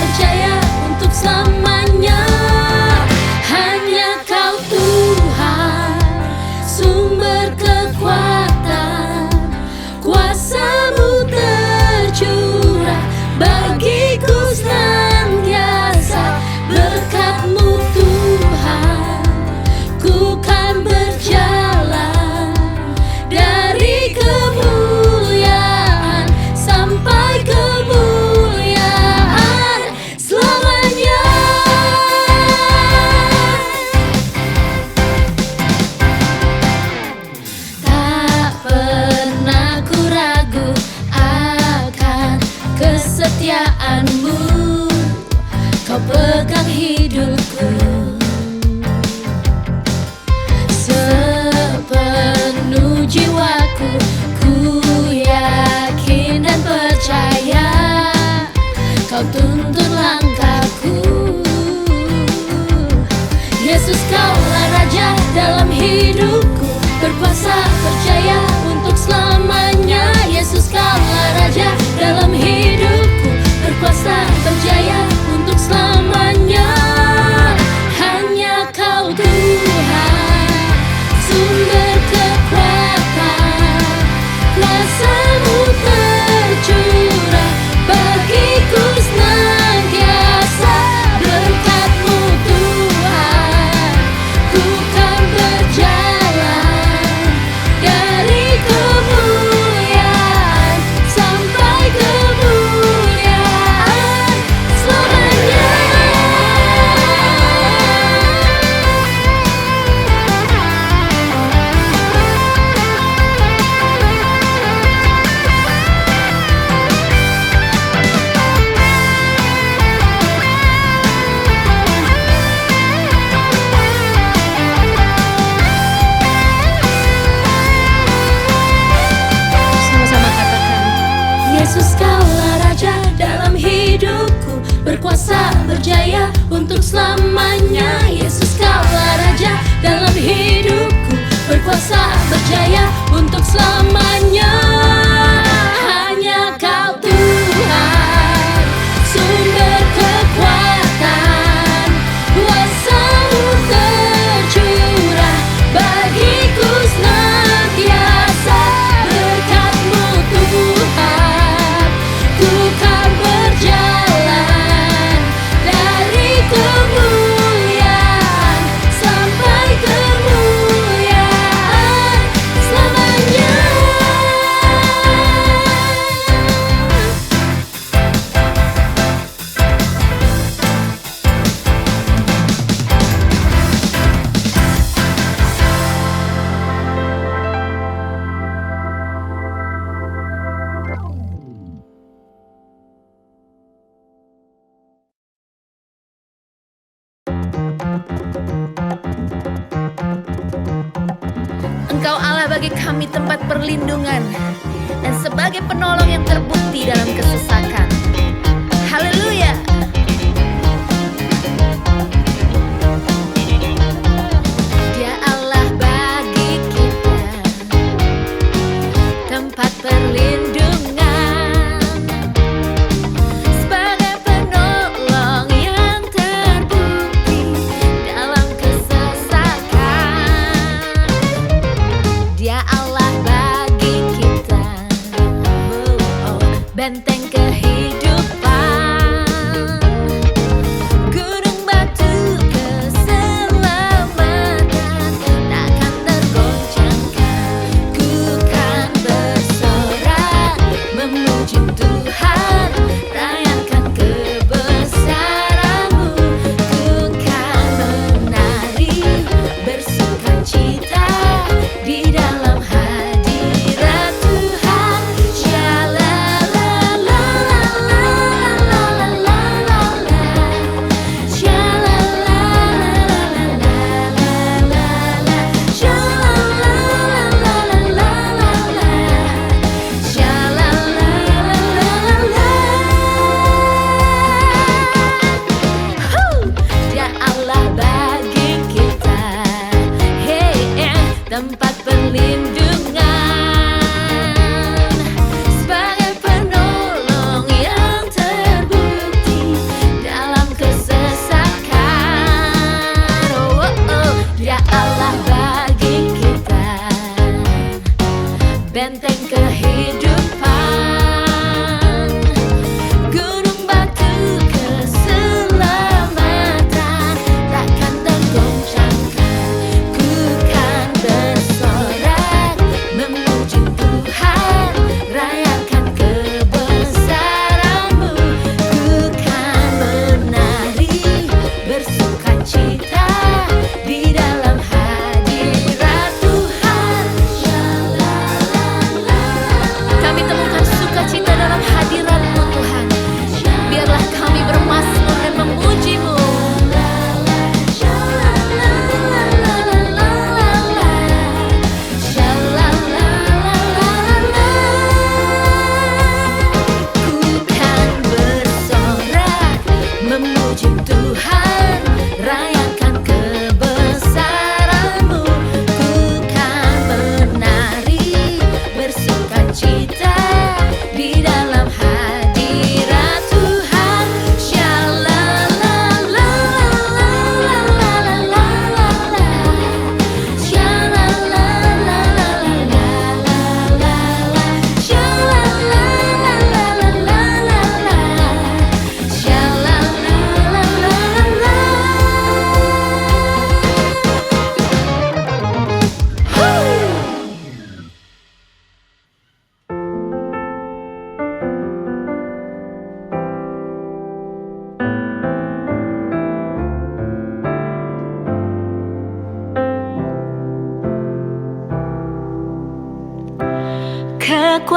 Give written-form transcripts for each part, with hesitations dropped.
berjaya untuk selamanya. Hanya Kau Tuhan, sumber kekuatan, kuasa-Mu tercurah bagiku senantiasa. Berkat-Mu Tuhan, ku kan berjalan dari kemuliaan sampai kemuliaan selamanya. Tak pernah ku ragu akan kesetiaan-Mu, Kau pegang hidupku. Sepenuh jiwaku ku yakin dan percaya, Kau tuntun langkahku. Yesus, Kaulah Raja dalam hidupku, berkuasa berjaya untuk selamanya. Yesus, Kaulah Raja dalam hidupku, berkuasa berjaya untuk selamanya. Hanya Kau Tuhan, sumber kekuatan, kuasa-Mu tercurah bagiku senantiasa. Berkat-Mu Tuhan, ku kan berjalan dari kemuliaan sampai kemuliaan selamanya. Sama-sama katakan, Yesus, Kaulah Raja dalam hidupku, berkuasa berjaya untuk selamanya. Yesus, Kaulah Raja dalam hidupku, berkuasa berjaya untuk selamanya. Hanya Kau Tuhan, sumber kekuatan, kuasa-Mu tercurah bagiku senantiasa. Berkat-Mu Tuhan, ku kan berjalan dari kemuliaan sampai kemuliaan selamanya. Engkau Allah bagi kami tempat perlindungan dan sebagai penolong yang terbukti dalam kesesakan. Haleluya. Dia Allah bagi kita tempat perlindungan, sebagai penolong yang terbukti dalam kesesakan. Dia Allah bagi kita benteng kehidupan.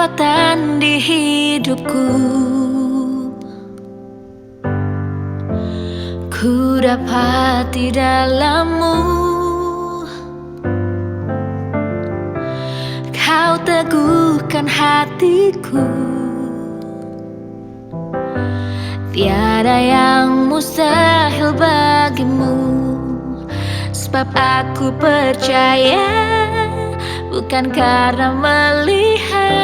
kekuatan di hidupku. Ku dapati dalam-Mu, Kau teguhkan hatiku. Tiada yang mustahil bagimu, sebab aku percaya, bukan karena melihat,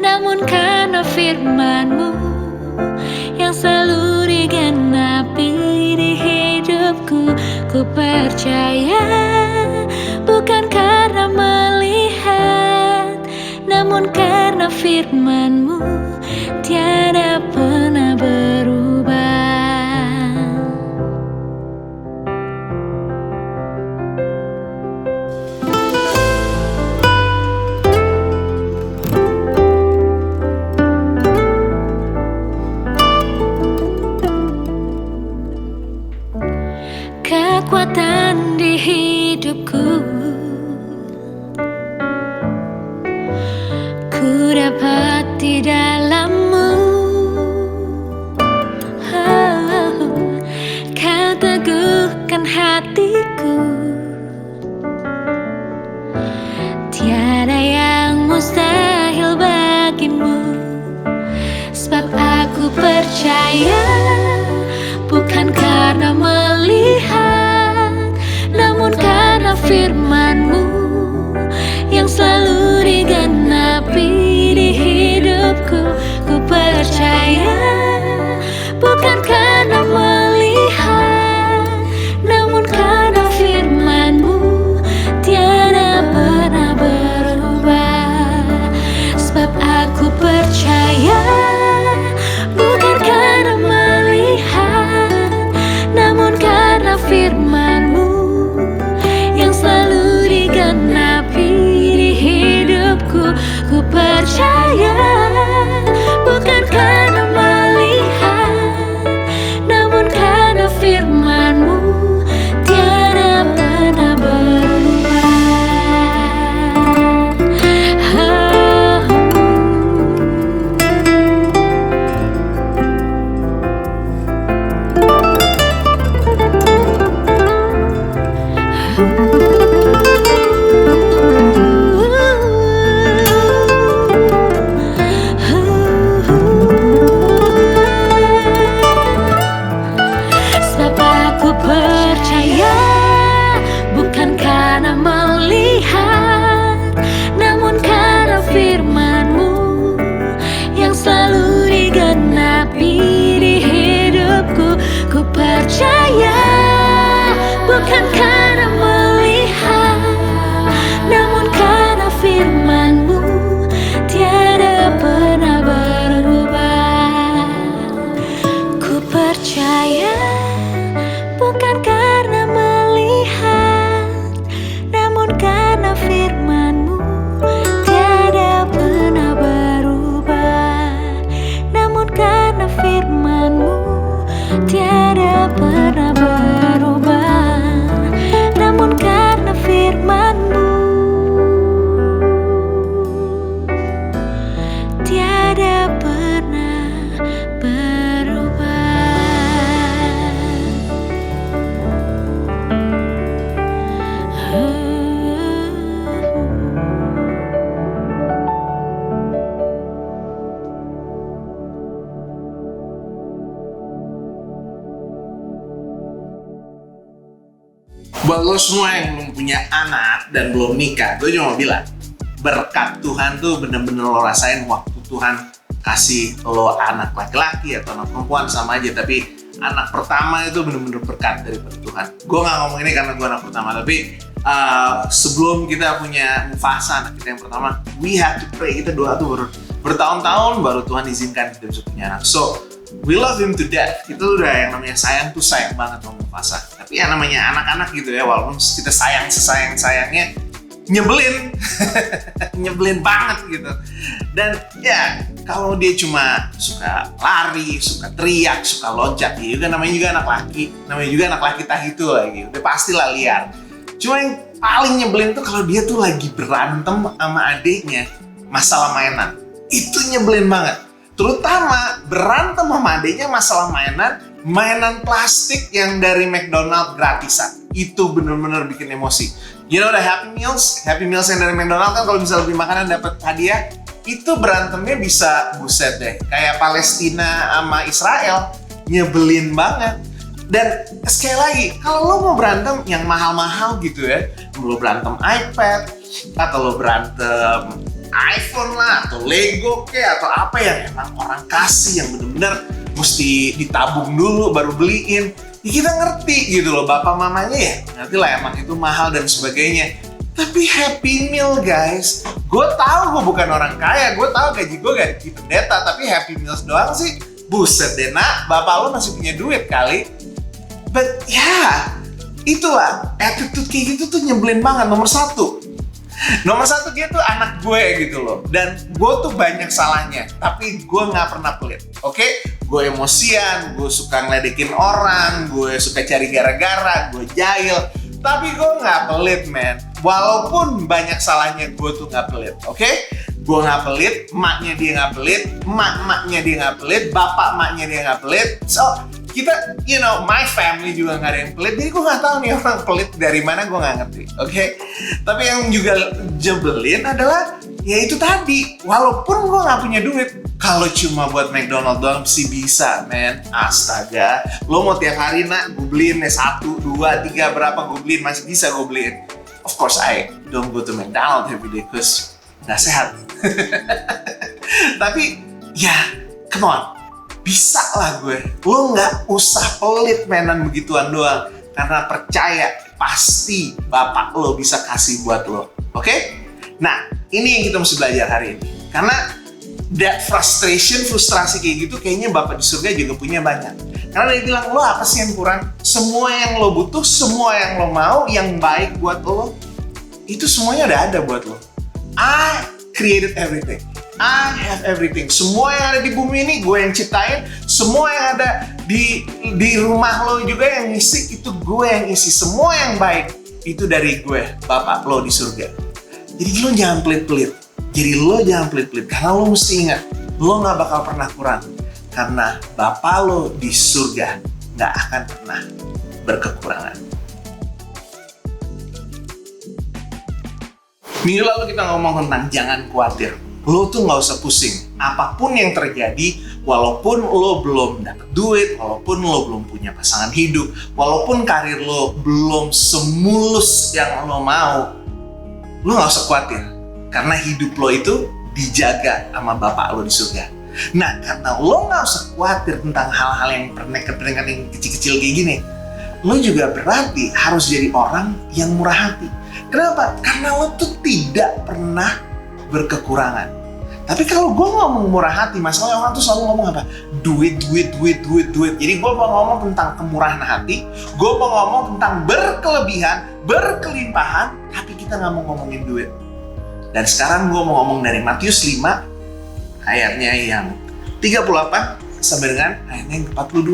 namun karena firman-Mu yang selalu digenapi di hidupku. Ku percaya, bukan karena melihat, namun karena firman-Mu tiada pernah berubah. Kekuatan di hidupku, ku dapati dalam-Mu. Kau teguhkan hatiku. Tiada yang mustahil bagimu, sebab aku percaya, bukan karena melihat, namun karena firman-Mu yang selalu digenapi di hidupku. Ku percaya, bukan karena melihat, namun karena firman-Mu tiada pernah berubah. Sebab aku percaya, bukan karena melihat, namun karena firman-Mu yang selalu digenapi di hidupku. Ku percaya, bukan karena melihat, namun karena firman-Mu tiada pernah berubah. Sebab aku percaya, bukan karena melihat, namun karena firman-Mu yang selalu digenapi di hidupku. Ku percaya, bukan karena melihat, namun karena firman-Mu tiada pernah berubah. Ku percaya, bukan karena melihat, namun karena firman-Mu tiada pernah berubah. Namun karena firman-Mu tiada pernah berubah. Namun karena firman-Mu tiada pernah berubah. Buat lo semua yang belum punya anak dan belum nikah, gue cuma mau bilang, berkat Tuhan tuh bener-bener lo rasain waktu Tuhan kasih lo anak laki-laki atau anak perempuan sama aja. Tapi anak pertama itu bener-bener berkat dari Tuhan. Gue gak ngomong ini karena gue anak pertama, tapi sebelum kita punya Mufasa, anak kita yang pertama, we have to pray. Kita doa tuh bertahun-tahun baru Tuhan izinkan kita bisa punya anak. So, we love him to death. Itu udah yang namanya sayang tuh sayang banget sama Mufasa. Tapi yang namanya anak-anak gitu ya, walaupun kita sayang sesayang-sayangnya, nyebelin. Nyebelin banget gitu. Dan ya, kalau dia cuma suka lari, suka teriak, suka loncat, ya juga namanya juga anak laki. Namanya juga anak laki tahitu lagi. Udah pastilah liar. Cuma yang paling nyebelin tuh kalau dia tuh lagi berantem sama adiknya. masalah mainan. Itu nyebelin banget. Terutama berantem sama adiknya masalah mainan plastik yang dari McDonald gratisan. Itu bener-bener bikin emosi. You know the Happy Meals yang dari McDonald kan kalau misalnya beli makanan dapat hadiah, itu berantemnya bisa buset deh. Kayak Palestina sama Israel, nyebelin banget. Dan sekali lagi, kalau lo mau berantem yang mahal-mahal gitu ya, lo berantem iPad, atau lo berantem iPhone lah, atau Lego kayak atau apa yang emang orang kasih yang bener-bener mesti ditabung dulu baru beliin. Ya kita ngerti gitu loh, bapak mamanya ya ngerti lah emang itu mahal dan sebagainya. Tapi Happy Meal guys, gue tahu gue bukan orang kaya, gue tahu gaji gue gaji pendeta, tapi Happy Meals doang sih, buset deh nak, bapak lo masih punya duit kali. But ya, itulah attitude kayak gitu tuh nyebelin banget. Nomor satu dia tuh anak gue gitu loh. Dan gue tuh banyak salahnya, tapi gue gak pernah pelit. Oke? Gue emosian, gue suka ngeledekin orang, gue suka cari gara-gara, gue jahil. Tapi gue gak pelit, man. Walaupun banyak salahnya, gue tuh gak pelit. Oke? Gue gak pelit, emaknya dia gak pelit, emak-emaknya dia gak pelit, bapak-emaknya dia gak pelit. So, kita, you know, my family juga gak ada yang pelit. Jadi gue gak tahu nih orang pelit dari mana, gue gak ngerti. Oke? Tapi yang juga jebelin adalah, ya itu tadi. Walaupun gue gak punya duit, kalau cuma buat McDonald doang sih bisa, man. Astaga. Lo mau tiap hari nak, gue beliin nih 1, 2, 3, berapa gue beliin, masih bisa gue beliin. Of course, I don't go to McDonald every day, cause gak sehat. Tapi, ya, come on. Bisa lah gue. Lo gak usah pelit mainan begituan doang. Karena percaya, pasti bapak lo bisa kasih buat lo. Oke? Nah, ini yang kita mesti belajar hari ini. Karena that frustrasi kayak gitu kayaknya bapak di surga juga punya banyak. Karena dia bilang, lo apa sih yang kurang? Semua yang lo butuh, semua yang lo mau, yang baik buat lo, itu semuanya udah ada buat lo. I created everything. I have everything. Semua yang ada di bumi ini gue yang ciptain. Semua yang ada di rumah lo juga yang ngisi, itu gue yang isi. Semua yang baik itu dari gue, bapak lo di surga. Jadi lo jangan pelit-pelit. Karena lo mesti ingat, lo gak bakal pernah kurang. Karena bapak lo di surga gak akan pernah berkekurangan. Minggu lalu kita ngomong tentang jangan khawatir. Lo tuh gak usah pusing. Apapun yang terjadi, walaupun lo belum dapet duit, walaupun lo belum punya pasangan hidup, walaupun karir lo belum semulus yang lo mau, lo gak usah khawatir. Karena hidup lo itu dijaga sama bapak lo di surga. Nah, karena lo gak usah khawatir tentang hal-hal yang pernikahan yang kecil-kecil kayak gini, lo juga berarti harus jadi orang yang murah hati. Kenapa? Karena lo tuh tidak pernah berkekurangan. Tapi kalau gue ngomong murah hati, masalahnya orang tuh selalu ngomong apa? Duit. Jadi gue mau ngomong tentang kemurahan hati, gue mau ngomong tentang berkelebihan, berkelimpahan, tapi kita gak mau ngomongin duit. Dan sekarang gue mau ngomong dari Matius 5, ayatnya yang 38 sampai dengan ayatnya yang ke-42.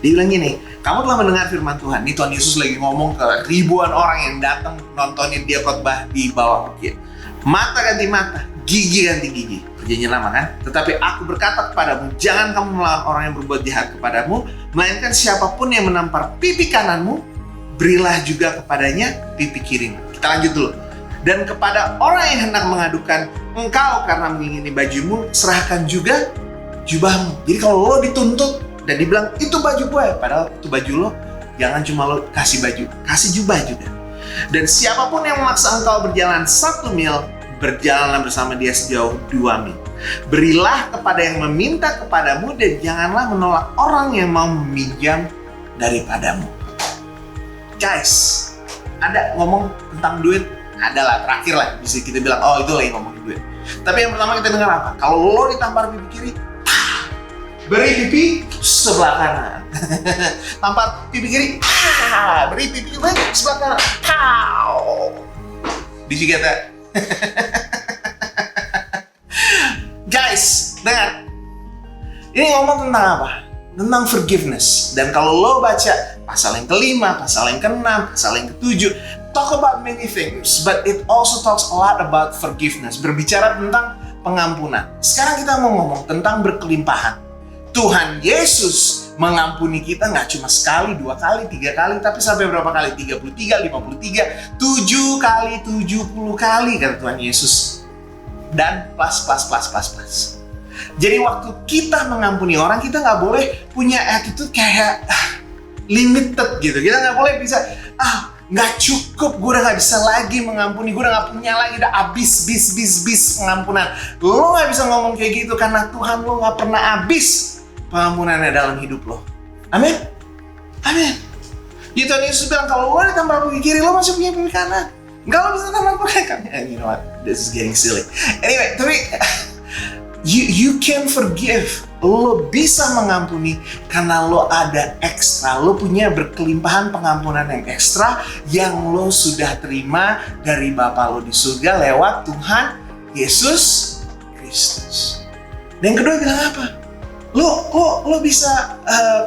Dia bilang gini, kamu telah mendengar firman Tuhan. Ini Tuhan Yesus lagi ngomong ke ribuan orang yang datang nontonin dia khotbah di bawah bukit. Mata ganti mata, gigi ganti gigi. Perjanjian lama kan? Tetapi aku berkata kepadamu, jangan kamu melawan orang yang berbuat jahat kepadamu, melainkan siapapun yang menampar pipi kananmu, berilah juga kepadanya pipi kirimu. Kita lanjut dulu. Dan kepada orang yang hendak mengadukan engkau karena mengingini bajumu, serahkan juga jubahmu. Jadi kalau lo dituntut dan dibilang itu baju gue, padahal itu baju lo, jangan cuma lo kasih baju, kasih jubah juga. Dan siapapun yang memaksa engkau berjalan 1 mil, berjalanlah bersama dia sejauh 2 mil. Berilah kepada yang meminta kepadamu dan janganlah menolak orang yang mau meminjam daripadamu. Guys, ada ngomong tentang duit? Adalah, terakhir lah bisa kita bilang, oh itu lagi ngomongin duit. Tapi yang pertama kita dengar apa? Kalau lo ditampar pipi kiri, beri pipi sebelah kanan. Tampar pipi kiri, beri pipi sebelah kanan. Did you get that? Guys, dengar. Ini ngomong tentang apa? Tentang forgiveness. Dan kalau lo baca pasal yang ke-5, pasal yang ke-6, pasal yang ke-7, talk about many things, but it also talks a lot about forgiveness. Berbicara tentang pengampunan. Sekarang kita mau ngomong tentang berkelimpahan. Tuhan Yesus mengampuni kita nggak cuma sekali, 2 kali, 3 kali, tapi sampai berapa kali? 33, 53, 7 kali, 70 kali kata Tuhan Yesus. Dan plus. Jadi waktu kita mengampuni orang, kita nggak boleh punya attitude kayak limited gitu. Kita nggak boleh bisa, nggak cukup, gue udah nggak bisa lagi mengampuni, gue udah nggak punya lagi, udah abis pengampunan. Lo nggak bisa ngomong kayak gitu karena Tuhan lo nggak pernah abis pengampunannya dalam hidup lo. Amin. Jadi Tuhan Yesus bilang, kalau lo ada tamparan pipi kiri, lo masih punya pipi kanan. Enggak, lo bisa tamparan pipi kanan. You know what? This is getting silly. Anyway, tapi you can forgive. Lo bisa mengampuni karena lo ada ekstra. Lo punya berkelimpahan pengampunan yang ekstra yang lo sudah terima dari Bapa lo di surga lewat Tuhan Yesus Kristus. Dan yang kedua bilang apa? Lo bisa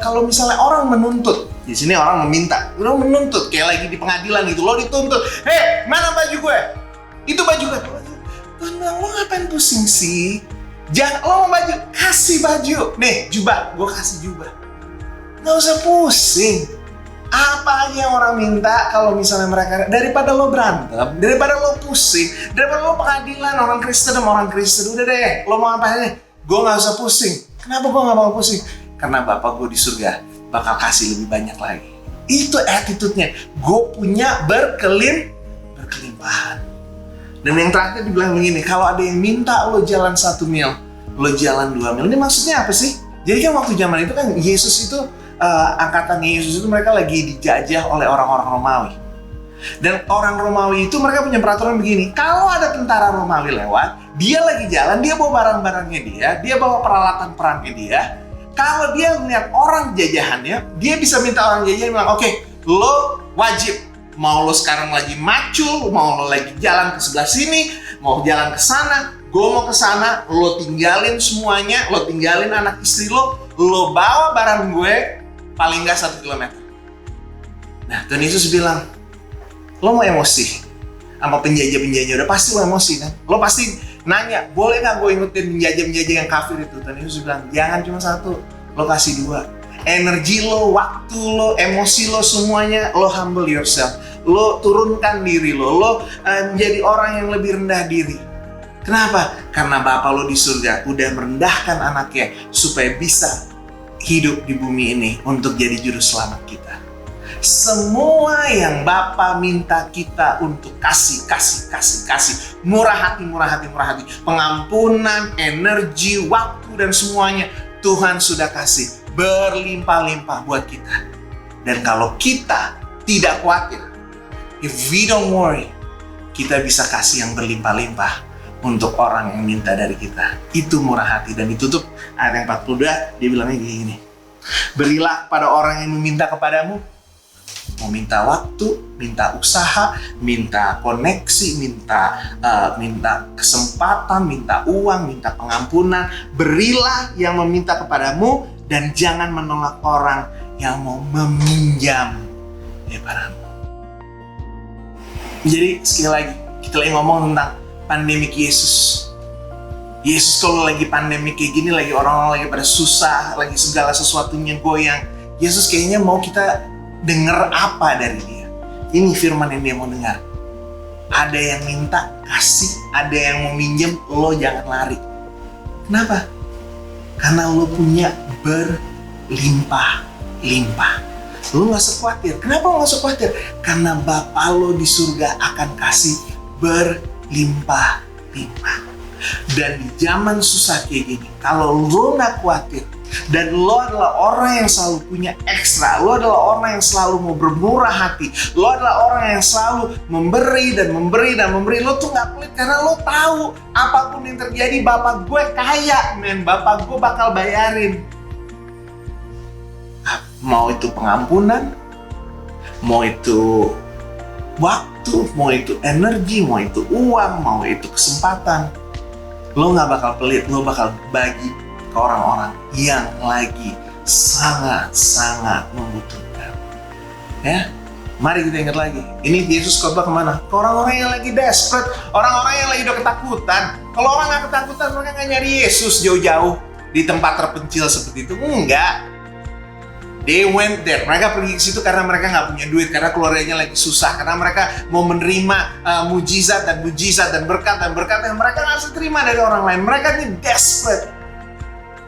kalau misalnya orang menuntut, di sini orang meminta, lo menuntut kayak lagi di pengadilan gitu, lo dituntut, hei mana baju gue? Itu baju gue. Tuhan bilang, lo ngapain pusing sih? Jangan, lo mau baju, kasih baju. Nih jubah, gue kasih jubah. Nggak usah pusing. Apa aja yang orang minta kalau misalnya mereka, daripada lo berantem, daripada lo pusing, daripada lo pengadilan orang Kristen sama orang Kristen, udah deh, lo mau apa nih? Gue nggak usah pusing. Kenapa gue gak mau pusing? Karena Bapak gue di surga bakal kasih lebih banyak lagi. Itu attitude-nya. Gue punya berkelimpahan. Dan yang terakhir dibilang begini, kalau ada yang minta lo jalan 1 mil, lo jalan 2 mil. Ini maksudnya apa sih? Jadi kan waktu zaman itu kan Yesus itu, angkatannya Yesus itu mereka lagi dijajah oleh orang-orang Romawi. Dan orang Romawi itu mereka punya peraturan begini, kalau ada tentara Romawi lewat, dia lagi jalan, dia bawa barang-barangnya dia bawa peralatan perangnya dia. Kalau dia melihat orang jajahannya, dia bisa minta orang jajahan bilang, oke, lo wajib, mau lo sekarang lagi macul, mau lo lagi jalan ke sebelah sini, mau jalan ke sana, gue mau ke sana, lo tinggalin semuanya, lo tinggalin anak istri lo bawa barang gue paling nggak 1 kilometer. Nah, Tuhan Yesus bilang, lo mau emosi sama penjajah-penjajah, udah pasti lo emosi kan? Lo pasti nanya, boleh nggak gue ikutin penjajah-penjajah yang kafir itu? Tuhan Yesus bilang, jangan cuma 1, lo kasih 2. Energi lo, waktu lo, emosi lo, semuanya lo humble yourself. Lo turunkan diri lo menjadi orang yang lebih rendah diri. Kenapa? Karena Bapa lo di surga udah merendahkan anaknya supaya bisa hidup di bumi ini untuk jadi juru selamat kita. Semua yang Bapa minta kita untuk kasih. Murah hati. Pengampunan, energi, waktu, dan semuanya Tuhan sudah kasih berlimpah-limpah buat kita. Dan kalau kita tidak khawatir, if we don't worry, kita bisa kasih yang berlimpah-limpah untuk orang yang minta dari kita. Itu murah hati. Dan ditutup ayat yang 42, dia bilangnya gini, berilah pada orang yang meminta kepadamu. Mau minta waktu, minta usaha, minta koneksi, minta kesempatan, minta uang, minta pengampunan. Berilah yang meminta kepadamu dan jangan menolak orang yang mau meminjam daripada. Jadi sekali lagi, kita lagi ngomong tentang pandemik Yesus. Yesus kalau lagi pandemik kayak gini, lagi orang-orang lagi pada susah, lagi segala sesuatunya goyang, Yesus kayaknya mau kita dengar apa dari dia. Ini firman yang dia mau dengar. Ada yang minta, kasih. Ada yang mau minjem, lo jangan lari. Kenapa? Karena lo punya berlimpah-limpah. Lo gak usah khawatir. Kenapa lo gak usah khawatir? Karena Bapa lo di surga akan kasih berlimpah-limpah. Dan di zaman susah kayak gini, kalau lo gak khawatir, dan lo adalah orang yang selalu punya ekstra, lo adalah orang yang selalu mau bermurah hati, lo adalah orang yang selalu memberi, lo tuh gak pelit karena lo tahu apapun yang terjadi, Bapak gue kaya, Bapak gue bakal bayarin. Mau itu pengampunan, mau itu waktu, mau itu energi, mau itu uang, mau itu kesempatan, lo gak bakal pelit, lo bakal bagi ke orang-orang yang lagi sangat-sangat membutuhkan. Ya, Mari kita ingat lagi, ini Yesus khotbah kemana? Ke orang-orang yang lagi desperate, orang-orang yang lagi udah ketakutan. Kalau orang nggak ketakutan, mereka nggak nyari Yesus jauh-jauh di tempat terpencil seperti itu. Enggak. They went there. Mereka pergi ke situ karena mereka nggak punya duit, karena keluarganya lagi susah, karena mereka mau menerima mujizat dan berkat yang mereka nggak bisa terima dari orang lain. Mereka ini desperate.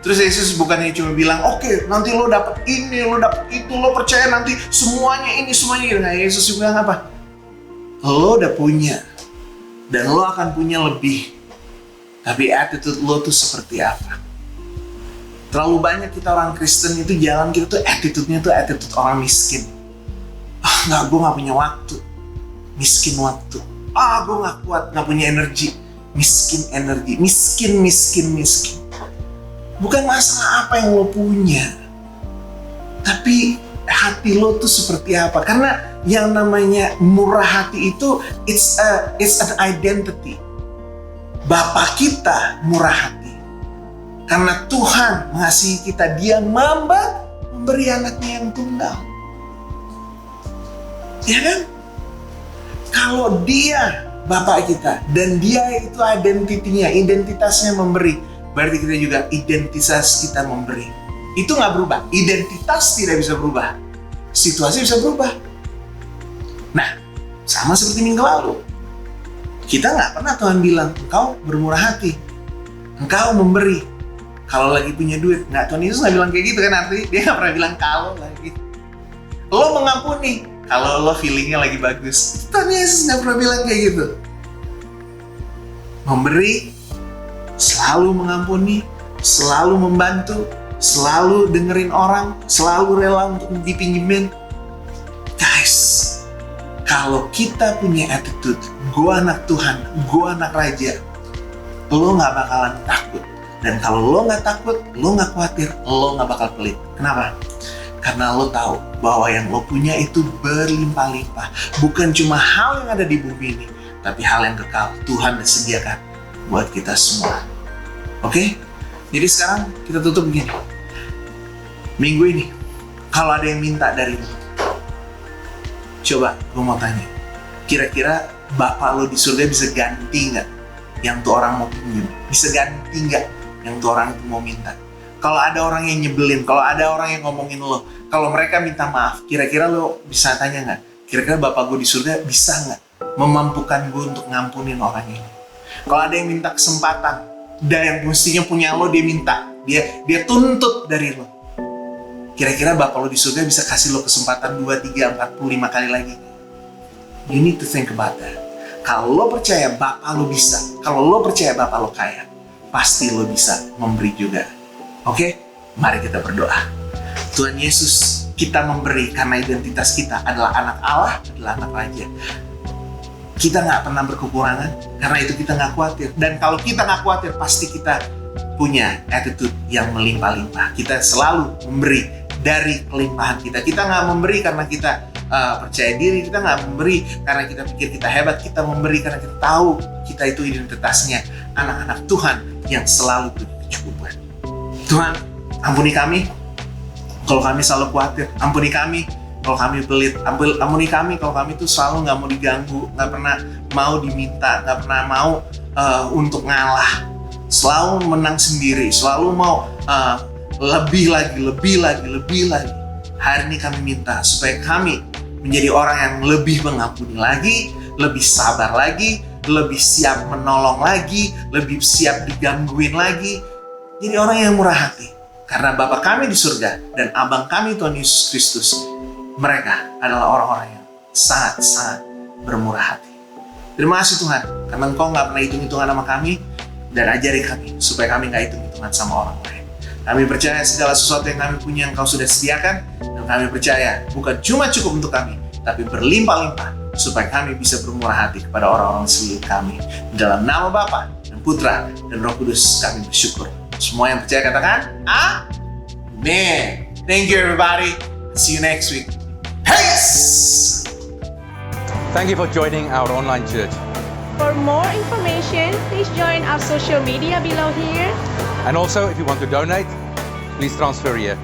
Terus Yesus bukannya cuma bilang, oke, nanti lo dapet ini, lo dapet itu, lo percaya nanti semuanya ini, semuanya gitu. Nah, Yesus bilang apa? Lo udah punya, dan lo akan punya lebih. Tapi attitude lo tuh seperti apa? Terlalu banyak kita orang Kristen itu jalan kita tuh attitude-nya tuh attitude orang miskin. Gue gak punya waktu. Miskin waktu. Gue gak kuat, gak punya energi. Miskin energi. Miskin. Bukan masalah apa yang lo punya, tapi hati lo tuh seperti apa. Karena yang namanya murah hati itu it's an identity. Bapa kita murah hati karena Tuhan mengasihi kita. Dia memberi anaknya yang tunggal, ya kan? Kalau dia Bapak kita dan dia itu identitasnya memberi, berarti kita juga identitas kita memberi. Itu nggak berubah. Identitas tidak bisa berubah. Situasi bisa berubah. Nah, sama seperti minggu lalu. Kita nggak pernah Tuhan bilang, engkau bermurah hati. Engkau memberi. Kalau lagi punya duit. Nggak, Tuhan Yesus nggak bilang kayak gitu kan. Artinya dia nggak pernah bilang kalau lagi. Lo mengampuni. Kalau lo feelingnya lagi bagus. Tuhan Yesus nggak pernah bilang kayak gitu. Memberi, selalu mengampuni, selalu membantu, selalu dengerin orang, selalu rela untuk dipinjemin. Guys, kalau kita punya attitude, gue anak Tuhan, gue anak Raja, lo gak bakalan takut. Dan kalau lo gak takut, lo gak khawatir, lo gak bakal pelit. Kenapa? Karena lo tahu bahwa yang lo punya itu berlimpah-limpah. Bukan cuma hal yang ada di bumi ini, tapi hal yang kekal. Tuhan udah sediakan buat kita semua. Oke? Jadi sekarang kita tutup begini. Minggu ini, kalau ada yang minta dari lo, coba gue mau tanya, kira-kira Bapak lo di surga bisa ganti nggak yang tuh orang mau pinjam? Bisa ganti nggak yang tuh orang itu mau minta? Kalau ada orang yang nyebelin, kalau ada orang yang ngomongin lo, kalau mereka minta maaf, kira-kira lo bisa tanya nggak? Kira-kira Bapak gue di surga bisa nggak memampukan gue untuk ngampunin orang ini? Kalau ada yang minta kesempatan, dan yang mestinya punya lo dia minta, dia tuntut dari lo, kira-kira Bapak lo di surga bisa kasih lo kesempatan 2, 3, 4, 5 kali lagi? You need to think about that. Kalau lo percaya Bapak lo bisa, kalau lo percaya Bapak lo kaya, pasti lo bisa memberi juga. Oke? Mari kita berdoa. Tuhan Yesus, kita memberi karena identitas kita adalah anak Allah, adalah anak Raja. Kita nggak pernah berkekurangan, karena itu kita nggak khawatir. Dan kalau kita nggak khawatir, pasti kita punya attitude yang melimpah-limpah. Kita selalu memberi dari kelimpahan kita. Kita nggak memberi karena kita percaya diri, kita nggak memberi karena kita pikir kita hebat. Kita memberi karena kita tahu kita itu identitasnya anak-anak Tuhan yang selalu punya kecukupan. Tuhan, ampuni kami kalau kami selalu khawatir. Ampuni kami kalau kami pelit. Ampuni kami kalau kami tuh selalu nggak mau diganggu, nggak pernah mau diminta, nggak pernah mau untuk ngalah, selalu menang sendiri, selalu mau lebih lagi. Hari ini kami minta supaya kami menjadi orang yang lebih mengampuni lagi, lebih sabar lagi, lebih siap menolong lagi, lebih siap digangguin lagi. Jadi orang yang murah hati. Karena Bapa kami di surga dan Abang kami Tuhan Yesus Kristus, mereka adalah orang-orang yang sangat-sangat bermurah hati. Terima kasih Tuhan, karena Engkau nggak pernah hitung-hitungan sama kami, dan ajari kami supaya kami nggak hitung-hitungan sama orang lain. Kami percaya segala sesuatu yang kami punya Engkau sudah sediakan, dan kami percaya bukan cuma cukup untuk kami, tapi berlimpah-limpah supaya kami bisa bermurah hati kepada orang-orang sekeliling kami. Dalam nama Bapa dan Putra dan Roh Kudus kami bersyukur. Semua yang percaya katakan Amen. Thank you everybody. See you next week. Peace. Thank you for joining our online church. For more information, please join our social media below here. And also, if you want to donate, please transfer here.